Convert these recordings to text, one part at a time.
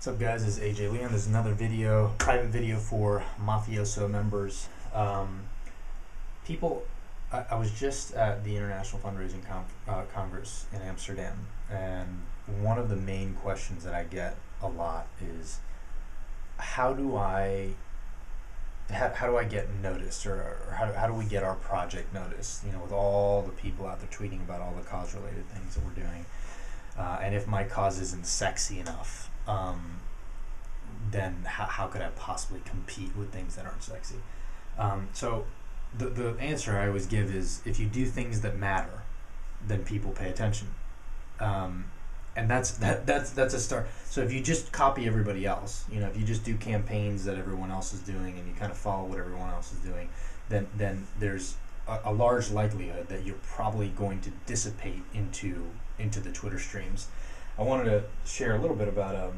What's up, guys? This is AJ Leon. There's another video, private video for Mafioso members. I was just at the International Fundraising Congress in Amsterdam, and one of the main questions that I get a lot is, how do I get noticed, or how do we get our project noticed? You know, with all the people out there tweeting about all the cause-related things that we're doing, and if my cause isn't sexy enough, then how could I possibly compete with things that aren't sexy? So the answer I always give is, if you do things that matter, then people pay attention. And that's a start. So if you just copy everybody else, you know, if you just do campaigns that everyone else is doing and you kind of follow what everyone else is doing, then there's a large likelihood that you're probably going to dissipate into the Twitter streams. I wanted to share a little bit about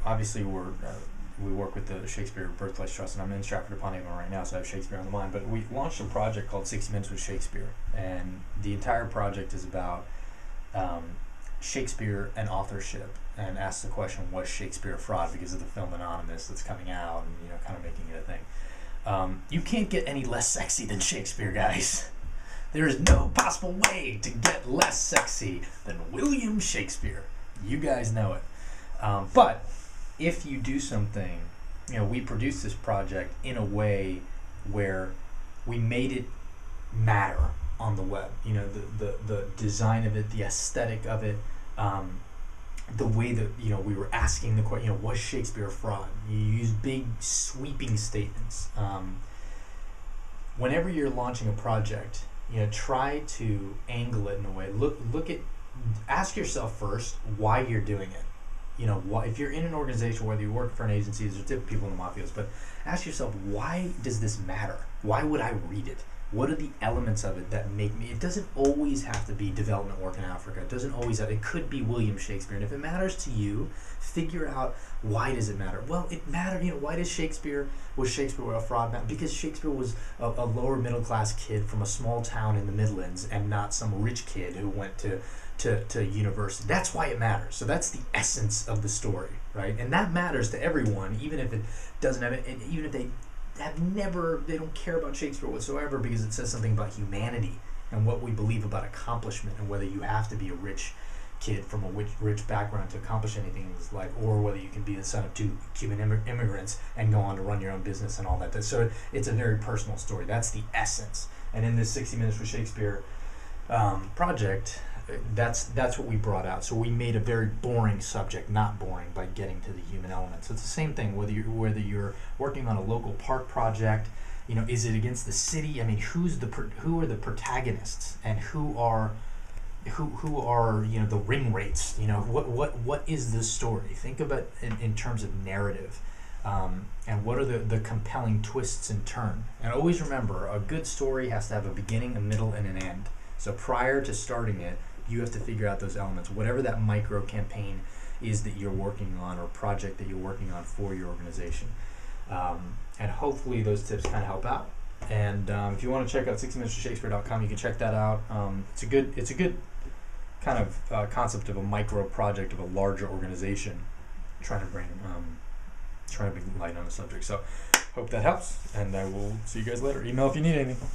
obviously we work with the Shakespeare Birthplace Trust, and I'm in Stratford-upon-Avon right now, so I have Shakespeare on the mind. But we launched a project called 60 Minutes with Shakespeare, and the entire project is about Shakespeare and authorship, and asks the question, was Shakespeare a fraud, because of the film Anonymous that's coming out, and, you know, kind of making it a thing. You can't get any less sexy than Shakespeare, guys. There is no possible way to get less sexy than William Shakespeare. You guys know it. But if you do something, you know, we produced this project in a way where we made it matter on the web. You know, the design of it, the aesthetic of it, the way that, you know, we were asking the question, you know, was Shakespeare a fraud? You use big sweeping statements. Whenever you're launching a project, you know, try to angle it in a way. Ask yourself first why you're doing it. You know, if you're in an organization, whether you work for an agency, there's different people in the mafias, but ask yourself, why does this matter? Why would I read it? What are the elements of it that make me? It doesn't always have to be development work in Africa. It doesn't always have, it could be William Shakespeare. And if it matters to you, figure out, why does it matter? Well, it mattered, you know, why was Shakespeare a fraud? Because Shakespeare was a lower middle class kid from a small town in the Midlands, and not some rich kid who went to university. That's why it matters. So that's the essence of the story, right? And that matters to everyone, even if it doesn't have it, and even if they don't care about Shakespeare whatsoever, because it says something about humanity and what we believe about accomplishment, and whether you have to be a rich kid from a rich background to accomplish anything in this life, or whether you can be the son of two Cuban immigrants and go on to run your own business and all that. So it's a very personal story. That's the essence. And in this 60 Minutes with Shakespeare project, that's what we brought out. So we made a very boring subject not boring by getting to the human element. So it's the same thing whether you're working on a local park project. You know, is it against the city? I mean, who are the protagonists, and who are you know, the ring rates? You know, what is the story? Think about it in terms of narrative, and what are the compelling twists and turns. And always remember, a good story has to have a beginning, a middle, and an end. So prior to starting it, you have to figure out those elements, whatever that micro campaign is that you're working on, or project that you're working on for your organization. And hopefully those tips kind of help out. And if you want to check out 60minuteswithshakespeare.com, you can check that out. It's a good kind of concept of a micro project of a larger organization, trying to bring light on the subject. So hope that helps, and I will see you guys later. Email if you need anything.